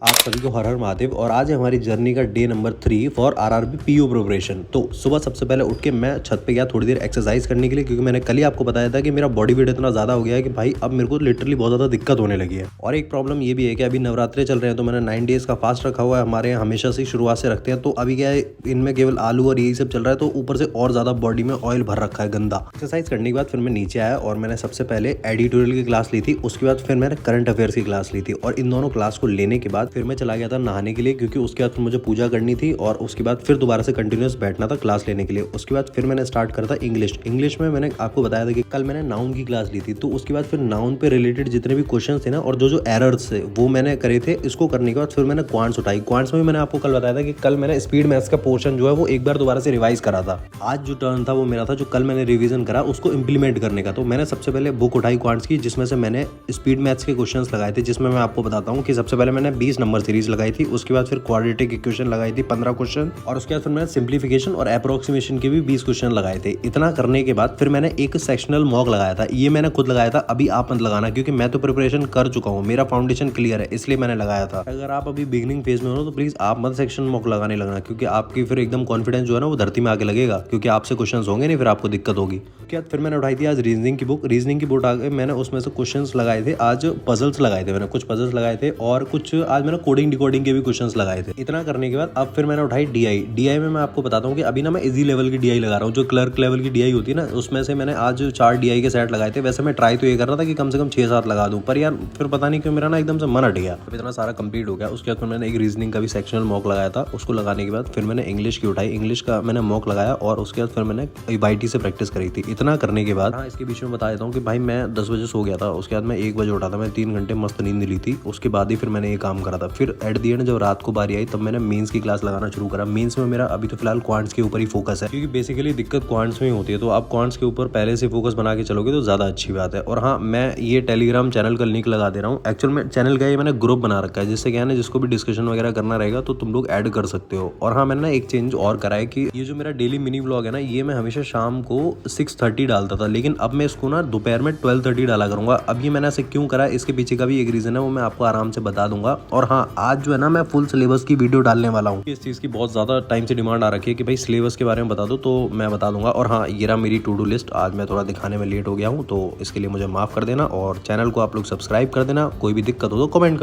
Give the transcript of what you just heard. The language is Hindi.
आप सभी को हर हर महादेव। और आज है हमारी जर्नी का day number 3 for RRB PO preparation. तो सुबह सबसे पहले उठ के मैं छत पे गया थोड़ी देर एक्सरसाइज करने के लिए, क्योंकि मैंने कल ही आपको बताया था कि मेरा बॉडी वेट इतना ज़्यादा हो गया है कि भाई अब मेरे को लिटरली बहुत ज़्यादा दिक्कत होने लगी है। और एक प्रॉब्लम ये भी है कि अभी नवरात्रे चल रहे हैं, तो मैंने 9 डेज का फास्ट रखा हुआ है। हमारे यहाँ हमेशा से शुरुआत से रखते हैं, तो अभी क्या है इनमें केवल आलू और यही सब चल रहा है, तो ऊपर से और ज़्यादा बॉडी में ऑयल भर रखा है गंदा। एक्सरसाइज करने के बाद फिर मैं नीचे आया और मैंने सबसे पहले एडिटोरियल की क्लास ली थी, उसके बाद फिर मैंने करंट अफेयर्स की क्लास ली थी। और इन दोनों क्लास को लेने के बाद फिर मैं चला गया था नहाने के लिए, क्योंकि उसके बाद फिर मुझे पूजा करनी थी और उसके बाद फिर दोबारा से कंटिन्यूस बैठना था क्लास लेने के लिए। उसके बाद फिर मैंने स्टार्ट करा था इंग्लिश में मैंने आपको बताया था कि कल मैंने नाउन की क्लास ली थी, तो उसके बाद फिर नाउन पे रिलेटेड जितने भी क्वेश्चन थे ना और जो एरर्स थे वो मैंने करे थे। इसको करने के बाद फिर मैंने क्वांट्स उठाई। क्वांट्स में भी मैंने आपको कल बताया था कि कल मैंने स्पीड मैथ्स का पोर्शन जो है वो एक बार दोबारा से रिवाइज करा था। आज जो टर्न था वो मेरा था जो कल मैंने रिवीजन करा उसको इंप्लीमेंट करने का। तो मैंने सबसे पहले बुक उठाई क्वांट्स की, जिसमें से मैंने स्पीड मैथ्स के क्वेश्चंस लगाए थे, जिसमें मैं आपको बताता हूँ कि सबसे पहले मैंने 20 नंबर सीरीज लगाई थी। उसके बाद फिर क्वाड्रेटिक इक्वेशन लगाई थी 15 क्वेश्चन, और उसके बाद फिर मैंने सिंप्लीफिकेशन और अप्रोक्सीमेशन के भी 20 क्वेश्चन लगाए थे। इतना करने के बाद फिर मैंने एक सेक्शनल मॉक लगाया था। ये मैंने खुद लगाया था, अभी आप मत लगाना, क्योंकि मैं तो प्रिपरेशन कर चुका हूँ, मेरा फाउंडेशन क्लियर है, इसलिए मैंने लगाया था। अगर आप अभी बिगिनिंग फेज में हो तो प्लीज आप मत सेक्शन मॉक लगाने लगना, क्योंकि आपकी फिर एकदम कॉन्फिडेंस जो है ना वो धरती में आके लगेगा, क्योंकि आपसे क्वेश्चन होंगे नहीं, फिर आपको दिक्कत होगी। उसके बाद फिर मैंने उठाई थी आज रीजनिंग की बुक। रीजनिंग की बुक आगे मैंने उसमें से क्वेश्चन लगाए थे, आज पजल्स लगाए थे, मैंने कुछ पजल्स लगाए थे और कुछ आज मैंने कोडिंग डिकोडिंग के भी क्वेश्चन लगाए थे। इतना करने के बाद अब फिर मैंने उठाई डीआई में मैं आपको बताता हूँ कि अभी ना मैं इजी लेवल की डीआई लगा रहा हूँ, जो क्लर्क लेवल की डीआई होती है ना, उसमें से मैंने आज 4 डीआई के सेट लगाए थे। वैसे मैं ट्राई तो ये कर रहा था कि कम से कम 6-7 लगा दूं, पर यार फिर पता नहीं क्यों मेरा ना एकदम से मन हट गया। अब इतना सारा कंप्लीट हो गया। उसके बाद फिर मैंने एक रीजनिंग का भी सेक्शनल मॉक लगाया था। उसको लगाने के बाद फिर मैंने इंग्लिश की उठाई, इंग्लिश का मैंने मॉक लगाया और उसके बाद फिर मैंने बाईटी से प्रैक्टिस करी थी। इतना करने के बाद हाँ, इसके बीच में बता देता हूँ कि भाई मैं 10 बजे सो गया था। उसके बाद मैं 1 बजे उठा था, मैं 3 घंटे मस्त नींद ली थी। उसके बाद ही फिर मैंने ये काम करा था। फिर एट दी एंड जब रात को बारी आई तब मैंने मेंस की क्लास लगाना शुरू करा। मेंस में मेरा अभी तो फिलहाल क्वांट्स के ऊपर ही फोकस है, क्योंकि बेसिकली दिक्कत क्वांट्स में ही होती है, तो आप क्वांट्स के ऊपर पहले से फोकस बना के चलोगे तो ज्यादा अच्छी बात है। और हाँ, मैं ये टेलीग्राम चैनल का लिंक लगा दे रहा हूँ। एक्चुअल में चैनल का ये मैंने ग्रुप बना रखा है, जिससे क्या है ना, जिसको भी डिस्कशन वगैरह करना रहेगा तो तुम लोग ऐड कर सकते हो। और हाँ, मैंने ना एक चेंज और करा है कि ये जो मेरा डेली मिनी व्लॉग है ना, ये मैं हमेशा शाम को 6:30 डालता था, लेकिन अब मैं इसको ना दोपहर में 12:30 डाला करूंगा। अब ये मैंने ऐसे क्यों करा है, इसके पीछे का भी एक रीजन है, वो मैं आपको आराम से बता दूंगा। और हाँ, आज जो है ना मैं फुल सिलेबस की वीडियो डालने वाला हूँ। इस चीज की बहुत ज्यादा टाइम से डिमांड आ रखी है कि भाई सिलेबस के बारे में बता दो, तो मैं बता दूंगा। और हाँ, ये रहा मेरी टू डू लिस्ट। आज मैं थोड़ा दिखाने में लेट हो गया हूँ, तो इसके लिए मुझे माफ कर देना और चैनल को आप लोग सब्सक्राइब कर देना। कोई भी दिक्कत हो तो कमेंट